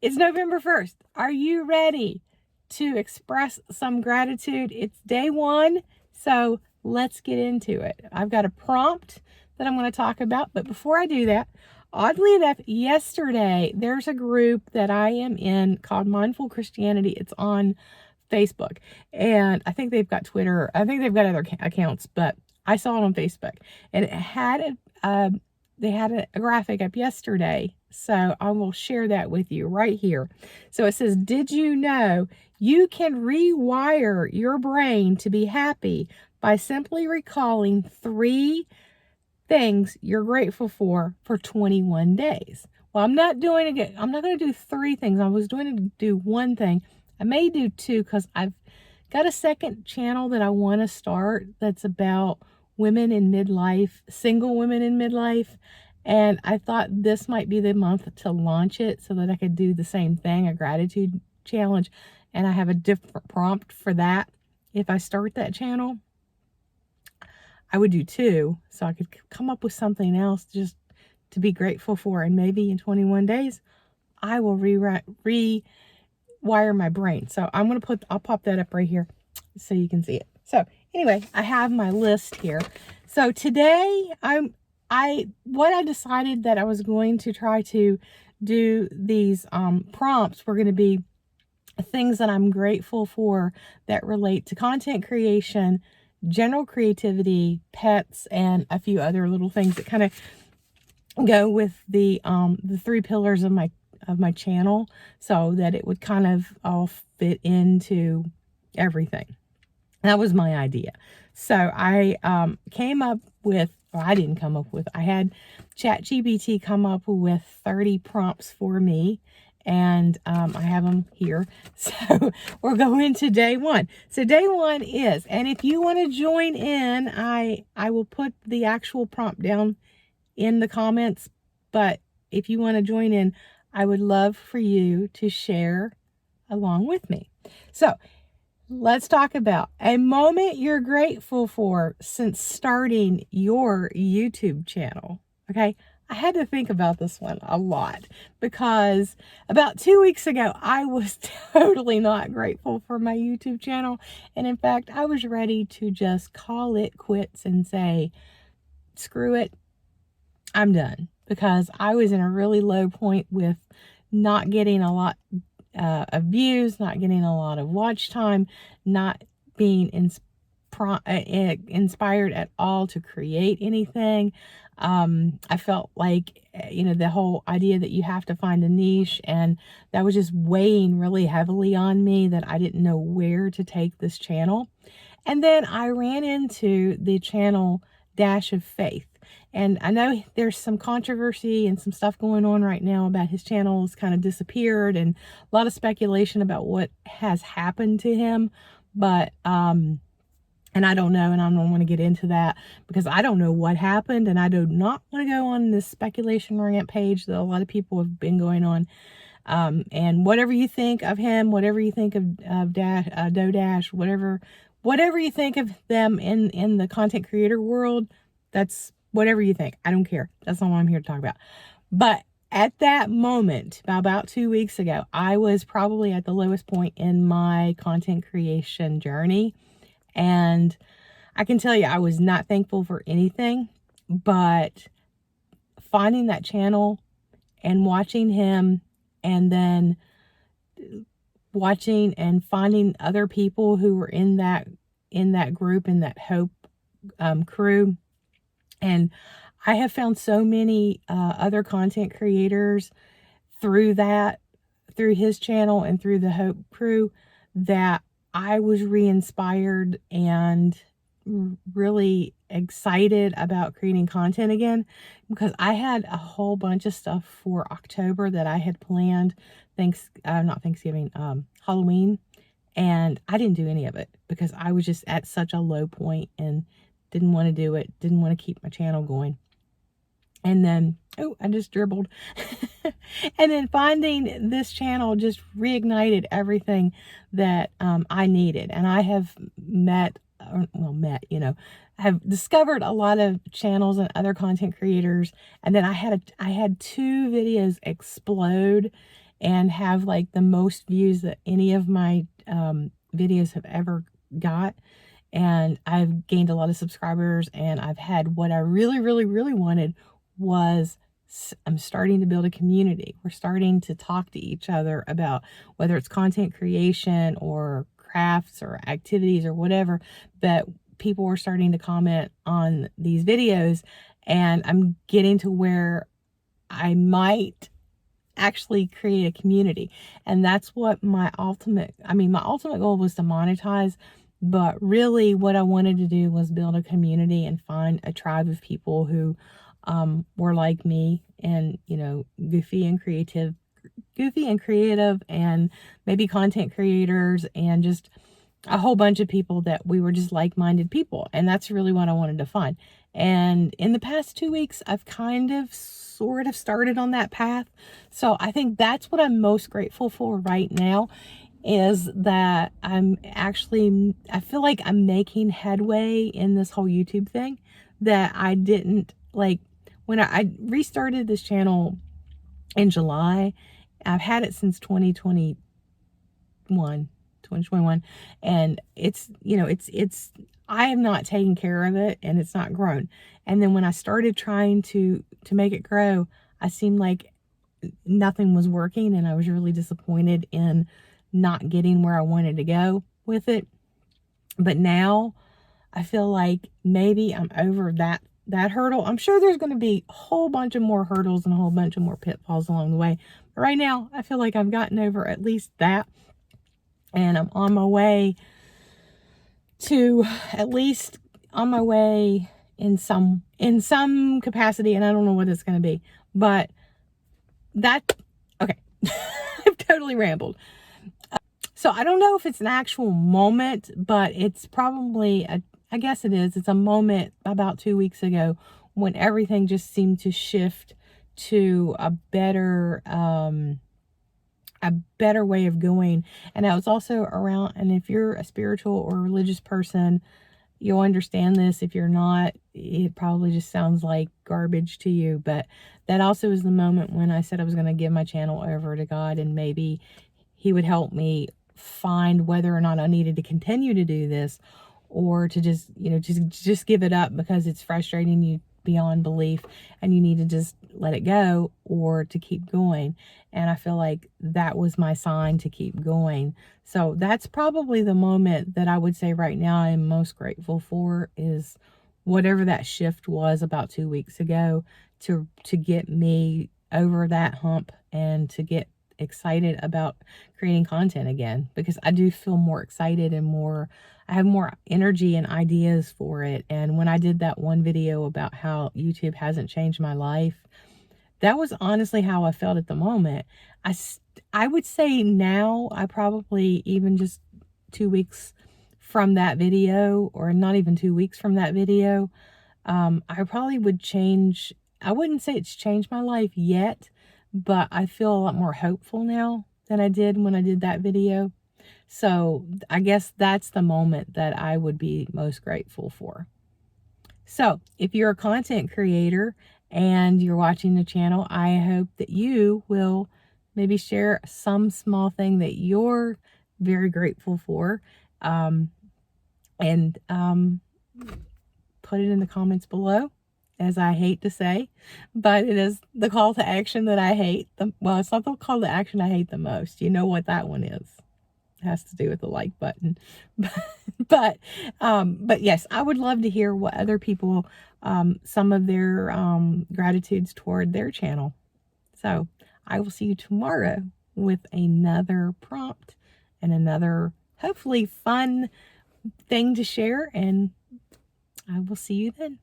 It's November 1st. Are you ready to express some gratitude? It's day one, so let's get into it. I've got a prompt that I'm going to talk about, but before I do that, oddly enough, yesterday there's a group that I am in called Mindful Christianity. It's on Facebook, and I think they've got Twitter. I think they've got other accounts, but I saw it on Facebook, and it had they had a graphic up yesterday, so I will share that with you right here. So it says, did you know you can rewire your brain to be happy by simply recalling 3 things you're grateful for 21 days? Well, I'm not going to do 3 things. I was going to do 1 thing. I may do 2 because I've got a second channel that I want to start that's about women in midlife, single women in midlife. And I thought this might be the month to launch it so that I could do the same thing, a gratitude challenge. And I have a different prompt for that. If I start that channel, I would do 2 so I could come up with something else just to be grateful for. And maybe in 21 days, I will rewire my brain. So I'll pop that up right here so you can see it. So anyway, I have my list here. So today what I decided that I was going to try to do these prompts were going to be things that I'm grateful for that relate to content creation, general creativity, pets, and a few other little things that kind of go with the 3 pillars of my channel, so that it would kind of all fit into everything. That was my idea. So I came up with, or I didn't come up with, I had ChatGPT come up with 30 prompts for me, and I have them here. So we're going to day 1. So day 1 is, and if you want to join in, I will put the actual prompt down in the comments, but if you want to join in, I would love for you to share along with me. So let's talk about a moment you're grateful for since starting your YouTube channel. Okay, I had to think about this one a lot because about 2 weeks ago, I was totally not grateful for my YouTube channel. And in fact, I was ready to just call it quits and say, screw it, I'm done, because I was in a really low point with not getting a lot of views, not getting a lot of watch time, not being inspired at all to create anything. I felt like, the whole idea that you have to find a niche, and that was just weighing really heavily on me, that I didn't know where to take this channel. And then I ran into the channel Dash of Faith. And I know there's some controversy and some stuff going on right now about his channel has kind of disappeared, and a lot of speculation about what has happened to him. But, and I don't know, and I don't want to get into that because I don't know what happened, and I do not want to go on this speculation rampage that a lot of people have been going on. And whatever you think of him, whatever you think of Dodash, whatever you think of them in the content creator world, that's whatever you think. I don't care. That's not what I'm here to talk about. But at that moment, about 2 weeks ago, I was probably at the lowest point in my content creation journey. And I can tell you, I was not thankful for anything, but finding that channel and watching him, and then watching and finding other people who were in that group, in that Hope crew. And I have found so many other content creators through his channel and through the Hope crew, that I was re-inspired and really excited about creating content again, because I had a whole bunch of stuff for October that I had planned, Halloween, and I didn't do any of it because I was just at such a low point and didn't want to do it, didn't want to keep my channel going. And then, I just dribbled. And then finding this channel just reignited everything that I needed. And I have have discovered a lot of channels and other content creators. And then I had 2 videos explode and have like the most views that any of my videos have ever got. And I've gained a lot of subscribers, and I've had what I really, really, really wanted was I'm starting to build a community. We're starting to talk to each other about whether it's content creation or crafts or activities or whatever, but people were starting to comment on these videos, and I'm getting to where I might actually create a community. And that's what my ultimate goal was to monetize, but really what I wanted to do was build a community and find a tribe of people who were like me, and goofy and creative, and maybe content creators, and just a whole bunch of people that we were just like-minded people. And that's really what I wanted to find. And in the past 2 weeks, I've kind of sort of started on that path. So I think that's what I'm most grateful for right now, is that I feel like I'm making headway in this whole YouTube thing that I didn't like when I restarted this channel in July. I've had it since 2021, and it's I have not taken care of it, and it's not grown. And then when I started trying to make it grow, I seemed like nothing was working, and I was really disappointed in not getting where I wanted to go with it. But now I feel like maybe I'm over that hurdle. I'm sure there's going to be a whole bunch of more hurdles and a whole bunch of more pitfalls along the way. But right now, I feel like I've gotten over at least that, and I'm on my way to at least on my way in some capacity, and I don't know what it's going to be, but that, okay. I've totally rambled. So I don't know if it's an actual moment, but it's probably I guess it is. It's a moment about 2 weeks ago when everything just seemed to shift to a better way of going. And I was also around, and if you're a spiritual or religious person, you'll understand this. If you're not, it probably just sounds like garbage to you. But that also is the moment when I said I was going to give my channel over to God, and maybe He would help me find whether or not I needed to continue to do this, or to just just give it up because it's frustrating you beyond belief and you need to just let it go, or to keep going. And I feel like that was my sign to keep going. So that's probably the moment that I would say right now I'm most grateful for, is whatever that shift was about 2 weeks ago, to get me over that hump and to get excited about creating content again, because I do feel more excited and I have more energy and ideas for it. And when I did that one video about how YouTube hasn't changed my life, that was honestly how I felt at the moment. I would say now, I probably, even just 2 weeks from that video, or not even 2 weeks from that video, I probably would change. I wouldn't say it's changed my life yet, but I feel a lot more hopeful now than I did when I did that video. So I guess that's the moment that I would be most grateful for. So if you're a content creator and you're watching the channel, I hope that you will maybe share some small thing that you're very grateful for, and put it in the comments below, as I hate to say, but it is the call to action that I hate. Well, it's not the call to action I hate the most. You know what that one is. It has to do with the like button. But yes, I would love to hear what other people, some of their gratitudes toward their channel. So I will see you tomorrow with another prompt and another hopefully fun thing to share, and I will see you then.